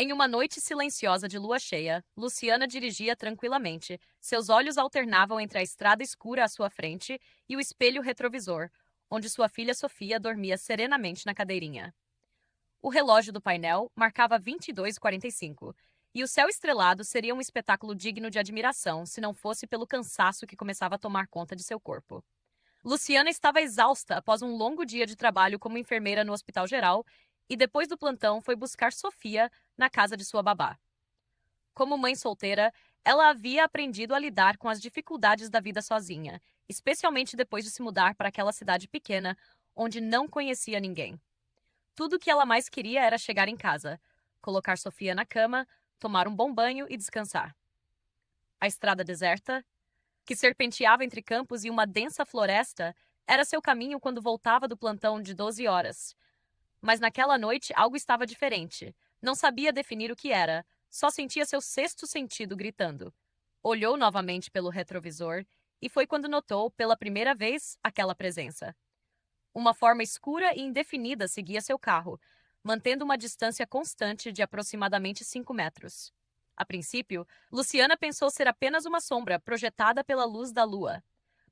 Em uma noite silenciosa de lua cheia, Luciana dirigia tranquilamente. Seus olhos alternavam entre a estrada escura à sua frente e o espelho retrovisor, onde sua filha Sofia dormia serenamente na cadeirinha. O relógio do painel marcava 22h45, e o céu estrelado seria um espetáculo digno de admiração se não fosse pelo cansaço que começava a tomar conta de seu corpo. Luciana estava exausta após um longo dia de trabalho como enfermeira no Hospital Geral e depois do plantão foi buscar Sofia na casa de sua babá. Como mãe solteira, ela havia aprendido a lidar com as dificuldades da vida sozinha, especialmente depois de se mudar para aquela cidade pequena onde não conhecia ninguém. Tudo o que ela mais queria era chegar em casa, colocar Sofia na cama, tomar um bom banho e descansar. A estrada deserta, que serpenteava entre campos e uma densa floresta, era seu caminho quando voltava do plantão de 12 horas. Mas naquela noite algo estava diferente. Não sabia definir o que era, só sentia seu sexto sentido gritando. Olhou novamente pelo retrovisor e foi quando notou, pela primeira vez, aquela presença. Uma forma escura e indefinida seguia seu carro, mantendo uma distância constante de aproximadamente 5 metros. A princípio, Luciana pensou ser apenas uma sombra projetada pela luz da lua.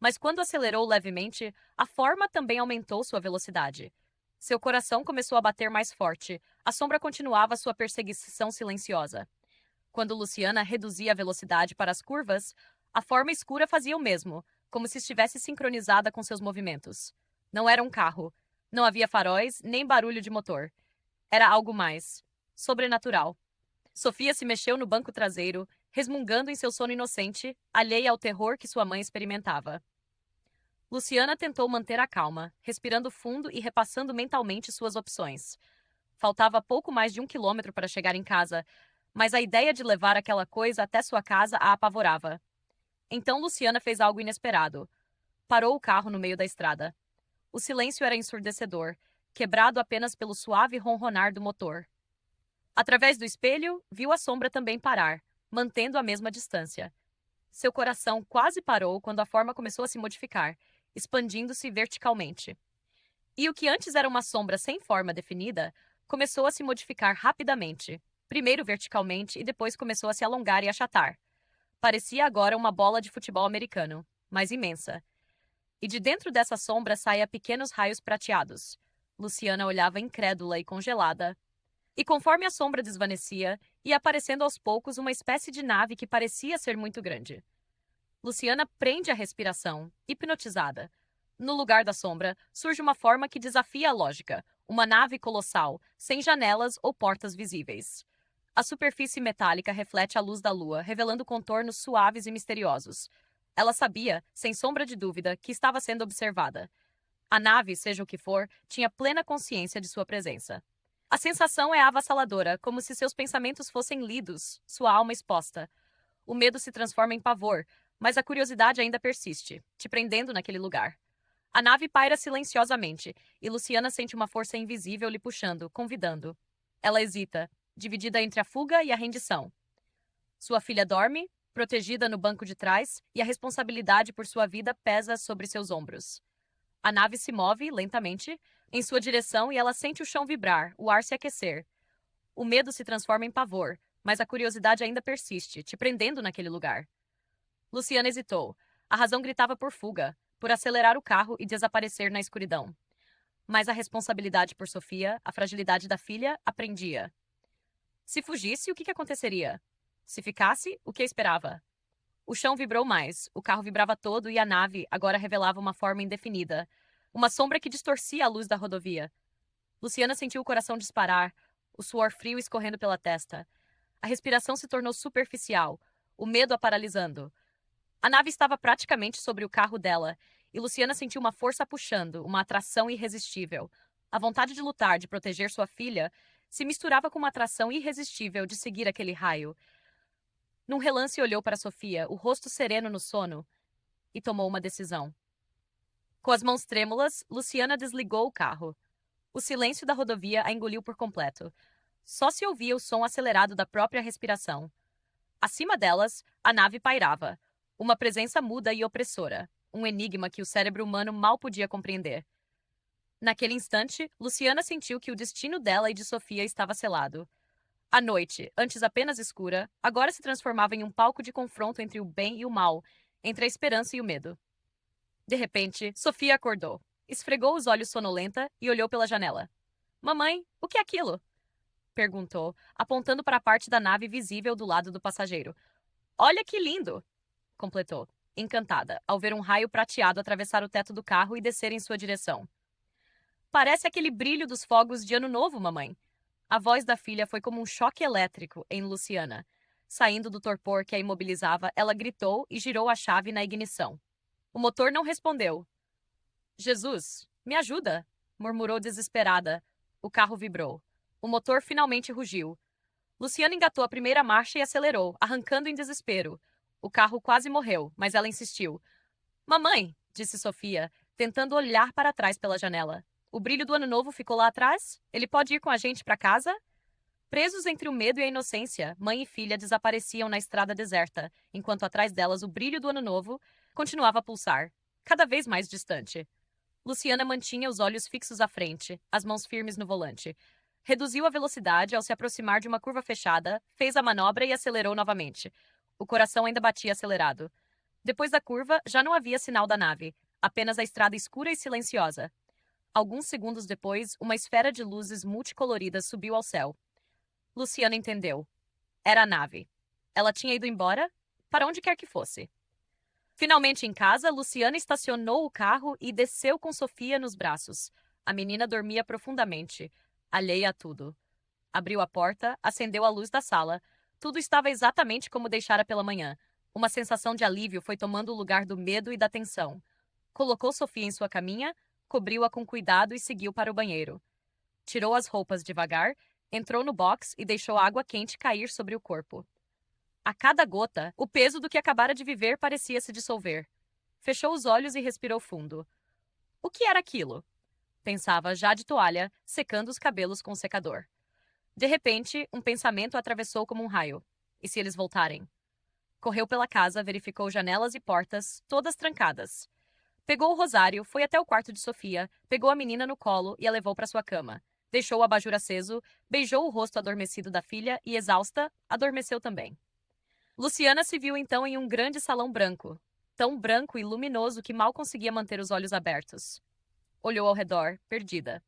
Mas quando acelerou levemente, a forma também aumentou sua velocidade. Seu coração começou a bater mais forte. A sombra continuava sua perseguição silenciosa. Quando Luciana reduzia a velocidade para as curvas, a forma escura fazia o mesmo, como se estivesse sincronizada com seus movimentos. Não era um carro. Não havia faróis, nem barulho de motor. Era algo mais. Sobrenatural. Sofia se mexeu no banco traseiro, resmungando em seu sono inocente, alheia ao terror que sua mãe experimentava. Luciana tentou manter a calma, respirando fundo e repassando mentalmente suas opções. Faltava pouco mais de 1 quilômetro para chegar em casa, mas a ideia de levar aquela coisa até sua casa a apavorava. Então Luciana fez algo inesperado. Parou o carro no meio da estrada. O silêncio era ensurdecedor, quebrado apenas pelo suave ronronar do motor. Através do espelho, viu a sombra também parar, mantendo a mesma distância. Seu coração quase parou quando a forma começou a se modificar, expandindo-se verticalmente. E o que antes era uma sombra sem forma definida, começou a se modificar rapidamente, primeiro verticalmente e depois começou a se alongar e achatar. Parecia agora uma bola de futebol americano, mas imensa. E de dentro dessa sombra saía pequenos raios prateados. Luciana olhava incrédula e congelada. E conforme a sombra desvanecia, ia aparecendo aos poucos uma espécie de nave que parecia ser muito grande. Luciana prende a respiração, hipnotizada. No lugar da sombra, surge uma forma que desafia a lógica, uma nave colossal, sem janelas ou portas visíveis. A superfície metálica reflete a luz da lua, revelando contornos suaves e misteriosos. Ela sabia, sem sombra de dúvida, que estava sendo observada. A nave, seja o que for, tinha plena consciência de sua presença. A sensação é avassaladora, como se seus pensamentos fossem lidos, sua alma exposta. O medo se transforma em pavor, mas a curiosidade ainda persiste, te prendendo naquele lugar. A nave paira silenciosamente, e Luciana sente uma força invisível lhe puxando, convidando. Ela hesita, dividida entre a fuga e a rendição. Sua filha dorme, protegida no banco de trás, e a responsabilidade por sua vida pesa sobre seus ombros. A nave se move, lentamente, em sua direção e ela sente o chão vibrar, o ar se aquecer. O medo se transforma em pavor, mas a curiosidade ainda persiste, te prendendo naquele lugar. Luciana hesitou. A razão gritava por fuga, por acelerar o carro e desaparecer na escuridão. Mas a responsabilidade por Sofia, a fragilidade da filha, a prendia. Se fugisse, o que aconteceria? Se ficasse, o que esperava? O chão vibrou mais, o carro vibrava todo e a nave agora revelava uma forma indefinida. Uma sombra que distorcia a luz da rodovia. Luciana sentiu o coração disparar, o suor frio escorrendo pela testa. A respiração se tornou superficial, o medo a paralisando. A nave estava praticamente sobre o carro dela, e Luciana sentiu uma força puxando, uma atração irresistível. A vontade de lutar, de proteger sua filha, se misturava com uma atração irresistível de seguir aquele raio. Num relance olhou para Sofia, o rosto sereno no sono, e tomou uma decisão. Com as mãos trêmulas, Luciana desligou o carro. O silêncio da rodovia a engoliu por completo. Só se ouvia o som acelerado da própria respiração. Acima delas, a nave pairava. Uma presença muda e opressora. Um enigma que o cérebro humano mal podia compreender. Naquele instante, Luciana sentiu que o destino dela e de Sofia estava selado. A noite, antes apenas escura, agora se transformava em um palco de confronto entre o bem e o mal, entre a esperança e o medo. De repente, Sofia acordou, esfregou os olhos sonolenta e olhou pela janela. Mamãe, o que é aquilo? Perguntou, apontando para a parte da nave visível do lado do passageiro. Olha que lindo! Completou, encantada, ao ver um raio prateado atravessar o teto do carro e descer em sua direção. Parece aquele brilho dos fogos de Ano Novo, mamãe. A voz da filha foi como um choque elétrico em Luciana. Saindo do torpor que a imobilizava, ela gritou e girou a chave na ignição. O motor não respondeu. Jesus, me ajuda! Murmurou desesperada. O carro vibrou. O motor finalmente rugiu. Luciana engatou a primeira marcha e acelerou, arrancando em desespero. O carro quase morreu, mas ela insistiu. Mamãe, disse Sofia, tentando olhar para trás pela janela. O brilho do ano novo ficou lá atrás? Ele pode ir com a gente para casa? Presos entre o medo e a inocência, mãe e filha desapareciam na estrada deserta, enquanto atrás delas o brilho do ano novo continuava a pulsar, cada vez mais distante. Luciana mantinha os olhos fixos à frente, as mãos firmes no volante. Reduziu a velocidade ao se aproximar de uma curva fechada, fez a manobra e acelerou novamente. O coração ainda batia acelerado. Depois da curva, já não havia sinal da nave, apenas a estrada escura e silenciosa. Alguns segundos depois, uma esfera de luzes multicoloridas subiu ao céu. Luciana entendeu. Era a nave. Ela tinha ido embora, para onde quer que fosse. Finalmente em casa, Luciana estacionou o carro e desceu com Sofia nos braços. A menina dormia profundamente, alheia a tudo. Abriu a porta, acendeu a luz da sala. Tudo estava exatamente como deixara pela manhã. Uma sensação de alívio foi tomando o lugar do medo e da tensão. Colocou Sofia em sua caminha, cobriu-a com cuidado e seguiu para o banheiro. Tirou as roupas devagar, entrou no box e deixou a água quente cair sobre o corpo. A cada gota, o peso do que acabara de viver parecia se dissolver. Fechou os olhos e respirou fundo. O que era aquilo? Pensava já de toalha, secando os cabelos com o secador. De repente, um pensamento a atravessou como um raio. E se eles voltarem? Correu pela casa, verificou janelas e portas, todas trancadas. Pegou o rosário, foi até o quarto de Sofia, pegou a menina no colo e a levou para sua cama. Deixou o abajur aceso, beijou o rosto adormecido da filha e, exausta, adormeceu também. Luciana se viu então em um grande salão branco, tão branco e luminoso que mal conseguia manter os olhos abertos. Olhou ao redor, perdida.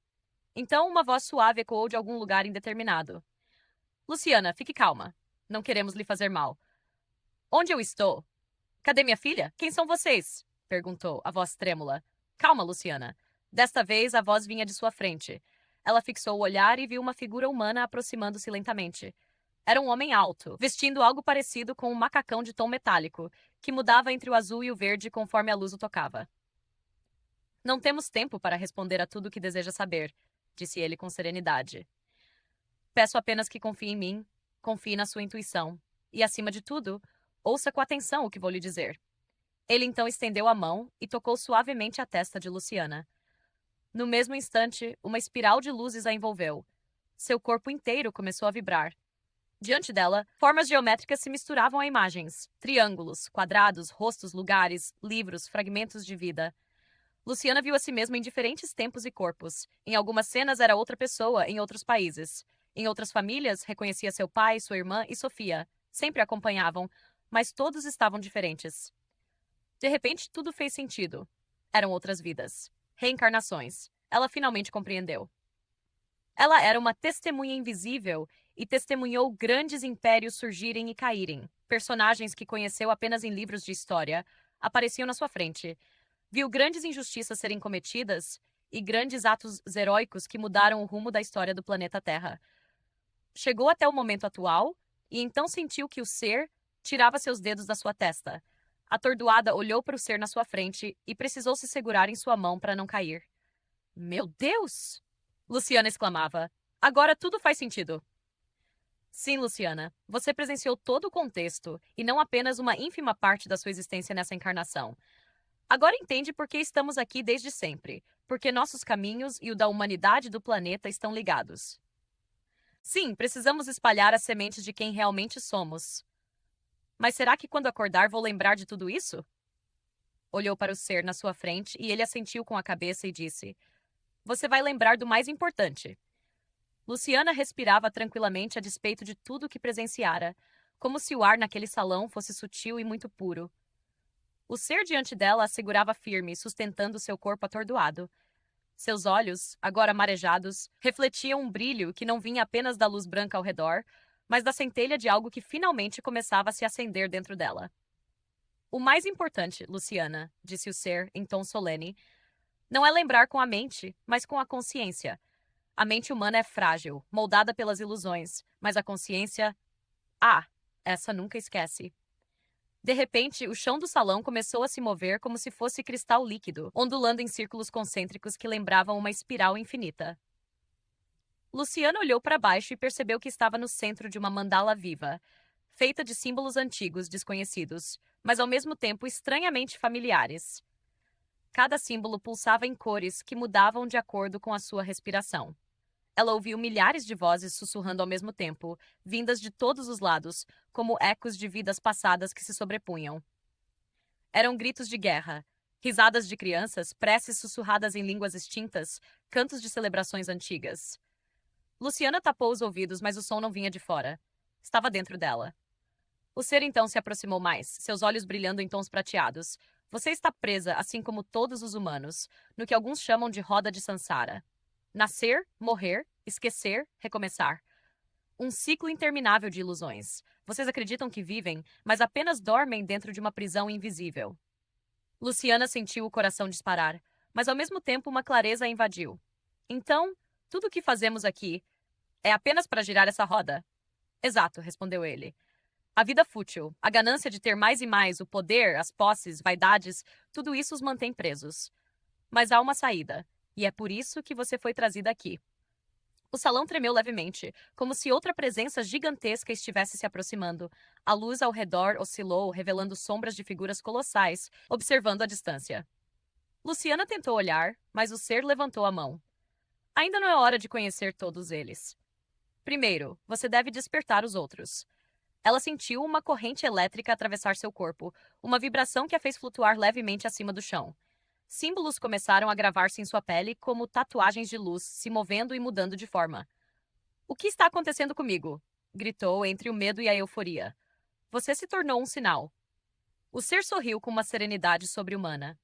Então uma voz suave ecoou de algum lugar indeterminado. Luciana, fique calma. Não queremos lhe fazer mal. Onde eu estou? Cadê minha filha? Quem são vocês? Perguntou, a voz trêmula. Calma, Luciana. Desta vez a voz vinha de sua frente. Ela fixou o olhar e viu uma figura humana aproximando-se lentamente. Era um homem alto, vestindo algo parecido com um macacão de tom metálico, que mudava entre o azul e o verde conforme a luz o tocava. Não temos tempo para responder a tudo o que deseja saber, disse ele com serenidade. Peço apenas que confie em mim, confie na sua intuição, e, acima de tudo, ouça com atenção o que vou lhe dizer. Ele então estendeu a mão e tocou suavemente a testa de Luciana. No mesmo instante, uma espiral de luzes a envolveu. Seu corpo inteiro começou a vibrar. Diante dela, formas geométricas se misturavam a imagens. Triângulos, quadrados, rostos, lugares, livros, fragmentos de vida. Luciana viu a si mesma em diferentes tempos e corpos. Em algumas cenas era outra pessoa, em outros países. Em outras famílias, reconhecia seu pai, sua irmã e Sofia. Sempre a acompanhavam, mas todos estavam diferentes. De repente, tudo fez sentido. Eram outras vidas. Reencarnações. Ela finalmente compreendeu. Ela era uma testemunha invisível e testemunhou grandes impérios surgirem e caírem. Personagens que conheceu apenas em livros de história apareciam na sua frente. Viu grandes injustiças serem cometidas e grandes atos heróicos que mudaram o rumo da história do planeta Terra. Chegou até o momento atual e então sentiu que o ser tirava seus dedos da sua testa. Atordoada, olhou para o ser na sua frente e precisou se segurar em sua mão para não cair. Meu Deus! Luciana exclamava. Agora tudo faz sentido. Sim, Luciana. Você presenciou todo o contexto e não apenas uma ínfima parte da sua existência nessa encarnação. Agora entende por que estamos aqui desde sempre, porque nossos caminhos e o da humanidade do planeta estão ligados. Sim, precisamos espalhar as sementes de quem realmente somos. Mas será que quando acordar vou lembrar de tudo isso? Olhou para o ser na sua frente e ele assentiu com a cabeça e disse: Você vai lembrar do mais importante. Luciana respirava tranquilamente a despeito de tudo o que presenciara, como se o ar naquele salão fosse sutil e muito puro. O ser diante dela a segurava firme, sustentando seu corpo atordoado. Seus olhos, agora marejados, refletiam um brilho que não vinha apenas da luz branca ao redor, mas da centelha de algo que finalmente começava a se acender dentro dela. O mais importante, Luciana, disse o ser em tom solene, não é lembrar com a mente, mas com a consciência. A mente humana é frágil, moldada pelas ilusões, mas a consciência, essa nunca esquece. De repente, o chão do salão começou a se mover como se fosse cristal líquido, ondulando em círculos concêntricos que lembravam uma espiral infinita. Luciana olhou para baixo e percebeu que estava no centro de uma mandala viva, feita de símbolos antigos, desconhecidos, mas ao mesmo tempo estranhamente familiares. Cada símbolo pulsava em cores que mudavam de acordo com a sua respiração. Ela ouviu milhares de vozes sussurrando ao mesmo tempo, vindas de todos os lados, como ecos de vidas passadas que se sobrepunham. Eram gritos de guerra, risadas de crianças, preces sussurradas em línguas extintas, cantos de celebrações antigas. Luciana tapou os ouvidos, mas o som não vinha de fora. Estava dentro dela. O ser então se aproximou mais, seus olhos brilhando em tons prateados. Você está presa, assim como todos os humanos, no que alguns chamam de roda de Sansara. Nascer, morrer, esquecer, recomeçar. Um ciclo interminável de ilusões. Vocês acreditam que vivem, mas apenas dormem dentro de uma prisão invisível. Luciana sentiu o coração disparar, mas ao mesmo tempo uma clareza a invadiu. Então, tudo o que fazemos aqui é apenas para girar essa roda? Exato, respondeu ele. A vida fútil, a ganância de ter mais e mais, o poder, as posses, vaidades, tudo isso os mantém presos. Mas há uma saída. E é por isso que você foi trazida aqui. O salão tremeu levemente, como se outra presença gigantesca estivesse se aproximando. A luz ao redor oscilou, revelando sombras de figuras colossais, observando a distância. Luciana tentou olhar, mas o ser levantou a mão. Ainda não é hora de conhecer todos eles. Primeiro, você deve despertar os outros. Ela sentiu uma corrente elétrica atravessar seu corpo, uma vibração que a fez flutuar levemente acima do chão. Símbolos começaram a gravar-se em sua pele como tatuagens de luz, se movendo e mudando de forma. O que está acontecendo comigo? Gritou entre o medo e a euforia. Você se tornou um sinal. O ser sorriu com uma serenidade sobre-humana.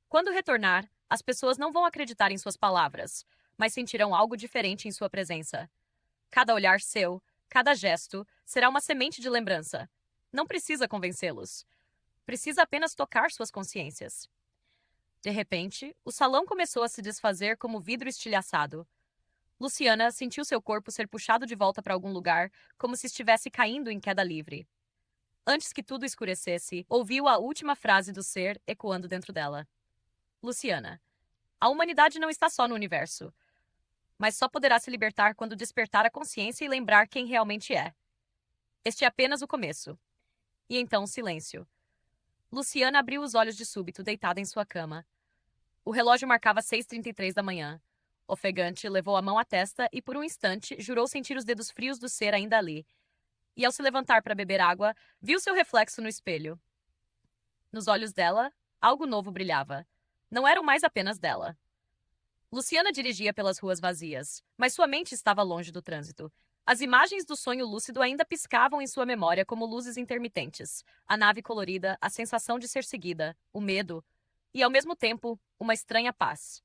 Quando retornar, as pessoas não vão acreditar em suas palavras, mas sentirão algo diferente em sua presença. Cada olhar seu, cada gesto, será uma semente de lembrança. Não precisa convencê-los. Precisa apenas tocar suas consciências. De repente, o salão começou a se desfazer como vidro estilhaçado. Luciana sentiu seu corpo ser puxado de volta para algum lugar, como se estivesse caindo em queda livre. Antes que tudo escurecesse, ouviu a última frase do ser ecoando dentro dela. Luciana, a humanidade não está só no universo, mas só poderá se libertar quando despertar a consciência e lembrar quem realmente é. Este é apenas o começo. E então silêncio. Luciana abriu os olhos de súbito, deitada em sua cama. O relógio marcava 6h33 da manhã. Ofegante, levou a mão à testa e, por um instante, jurou sentir os dedos frios do ser ainda ali. E, ao se levantar para beber água, viu seu reflexo no espelho. Nos olhos dela, algo novo brilhava. Não eram mais apenas dela. Luciana dirigia pelas ruas vazias, mas sua mente estava longe do trânsito. As imagens do sonho lúcido ainda piscavam em sua memória como luzes intermitentes. A nave colorida, a sensação de ser seguida, o medo e, ao mesmo tempo, uma estranha paz.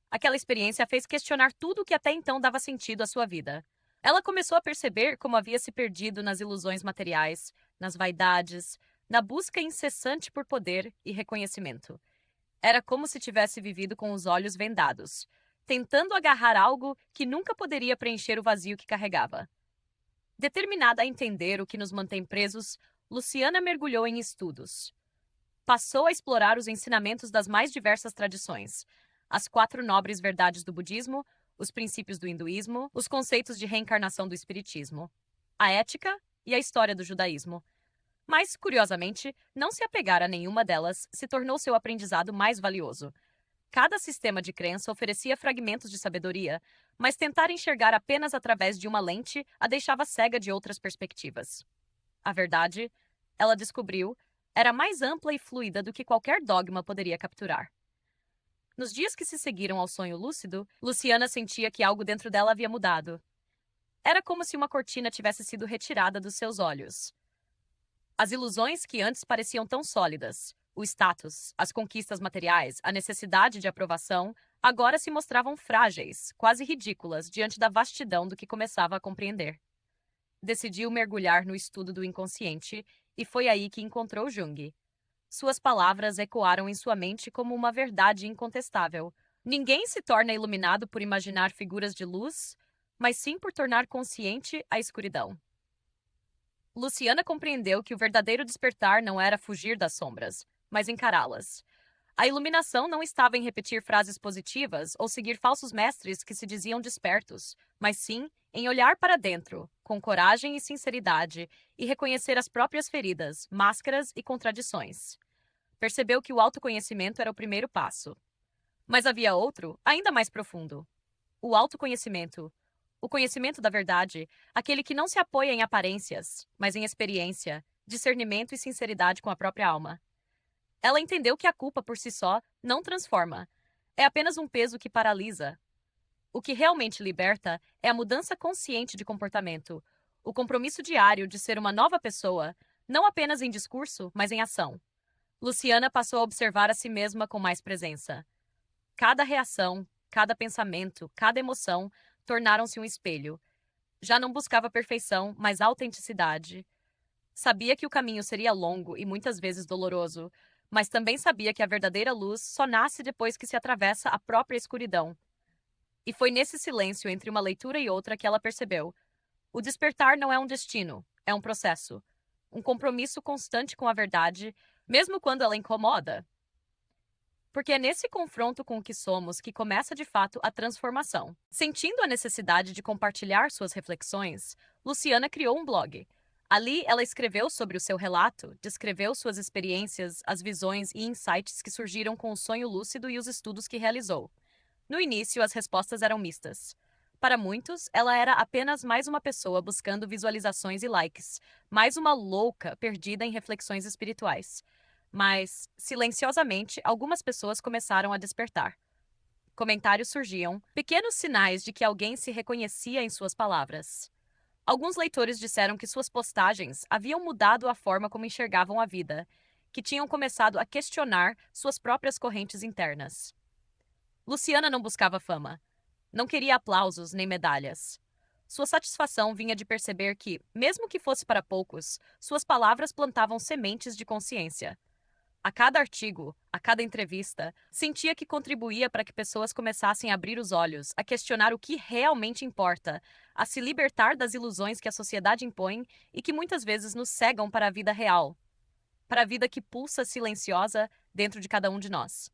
Aquela experiência a fez questionar tudo o que até então dava sentido à sua vida. Ela começou a perceber como havia se perdido nas ilusões materiais, nas vaidades, na busca incessante por poder e reconhecimento. Era como se tivesse vivido com os olhos vendados, tentando agarrar algo que nunca poderia preencher o vazio que carregava. Determinada a entender o que nos mantém presos, Luciana mergulhou em estudos. Passou a explorar os ensinamentos das mais diversas tradições, as 4 nobres verdades do budismo, os princípios do hinduísmo, os conceitos de reencarnação do espiritismo, a ética e a história do judaísmo. Mas, curiosamente, não se apegar a nenhuma delas se tornou seu aprendizado mais valioso. Cada sistema de crença oferecia fragmentos de sabedoria, mas tentar enxergar apenas através de uma lente a deixava cega de outras perspectivas. A verdade, ela descobriu, era mais ampla e fluida do que qualquer dogma poderia capturar. Nos dias que se seguiram ao sonho lúcido, Luciana sentia que algo dentro dela havia mudado. Era como se uma cortina tivesse sido retirada dos seus olhos. As ilusões que antes pareciam tão sólidas, o status, as conquistas materiais, a necessidade de aprovação, agora se mostravam frágeis, quase ridículas, diante da vastidão do que começava a compreender. Decidiu mergulhar no estudo do inconsciente e foi aí que encontrou Jung. Suas palavras ecoaram em sua mente como uma verdade incontestável. Ninguém se torna iluminado por imaginar figuras de luz, mas sim por tornar consciente a escuridão. Luciana compreendeu que o verdadeiro despertar não era fugir das sombras, mas encará-las. A iluminação não estava em repetir frases positivas ou seguir falsos mestres que se diziam despertos, mas sim em olhar para dentro, com coragem e sinceridade, e reconhecer as próprias feridas, máscaras e contradições. Percebeu que o autoconhecimento era o primeiro passo. Mas havia outro, ainda mais profundo. O autoconhecimento. O conhecimento da verdade, aquele que não se apoia em aparências, mas em experiência, discernimento e sinceridade com a própria alma. Ela entendeu que a culpa por si só não transforma. É apenas um peso que paralisa. O que realmente liberta é a mudança consciente de comportamento, o compromisso diário de ser uma nova pessoa, não apenas em discurso, mas em ação. Luciana passou a observar a si mesma com mais presença. Cada reação, cada pensamento, cada emoção tornaram-se um espelho. Já não buscava perfeição, mas autenticidade. Sabia que o caminho seria longo e muitas vezes doloroso, mas também sabia que a verdadeira luz só nasce depois que se atravessa a própria escuridão. E foi nesse silêncio entre uma leitura e outra que ela percebeu: o despertar não é um destino, é um processo. Um compromisso constante com a verdade, mesmo quando ela incomoda. Porque é nesse confronto com o que somos que começa de fato a transformação. Sentindo a necessidade de compartilhar suas reflexões, Luciana criou um blog. Ali ela escreveu sobre o seu relato, descreveu suas experiências, as visões e insights que surgiram com o sonho lúcido e os estudos que realizou. No início, as respostas eram mistas. Para muitos, ela era apenas mais uma pessoa buscando visualizações e likes, mais uma louca perdida em reflexões espirituais. Mas, silenciosamente, algumas pessoas começaram a despertar. Comentários surgiam, pequenos sinais de que alguém se reconhecia em suas palavras. Alguns leitores disseram que suas postagens haviam mudado a forma como enxergavam a vida, que tinham começado a questionar suas próprias correntes internas. Luciana não buscava fama. Não queria aplausos nem medalhas. Sua satisfação vinha de perceber que, mesmo que fosse para poucos, suas palavras plantavam sementes de consciência. A cada artigo, a cada entrevista, sentia que contribuía para que pessoas começassem a abrir os olhos, a questionar o que realmente importa, a se libertar das ilusões que a sociedade impõe e que muitas vezes nos cegam para a vida real, para a vida que pulsa silenciosa dentro de cada um de nós.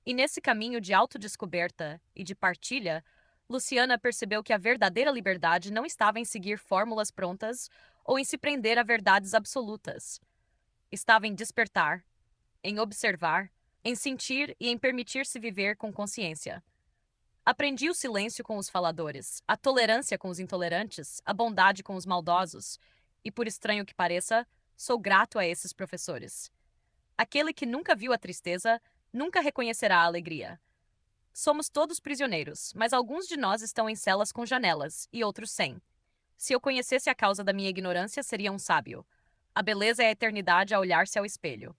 E nesse caminho de autodescoberta e de partilha, Luciana percebeu que a verdadeira liberdade não estava em seguir fórmulas prontas ou em se prender a verdades absolutas. Estava em despertar, em observar, em sentir e em permitir-se viver com consciência. Aprendi o silêncio com os faladores, a tolerância com os intolerantes, a bondade com os maldosos, e, por estranho que pareça, sou grato a esses professores. Aquele que nunca viu a tristeza, nunca reconhecerá a alegria. Somos todos prisioneiros, mas alguns de nós estão em celas com janelas, e outros sem. Se eu conhecesse a causa da minha ignorância, seria um sábio. A beleza é a eternidade a olhar-se ao espelho.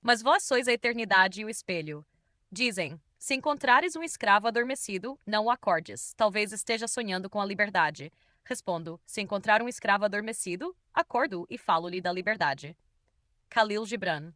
Mas vós sois a eternidade e o espelho. Dizem, se encontrares um escravo adormecido, não o acordes, talvez esteja sonhando com a liberdade. Respondo, se encontrar um escravo adormecido, acordo e falo-lhe da liberdade. Khalil Gibran.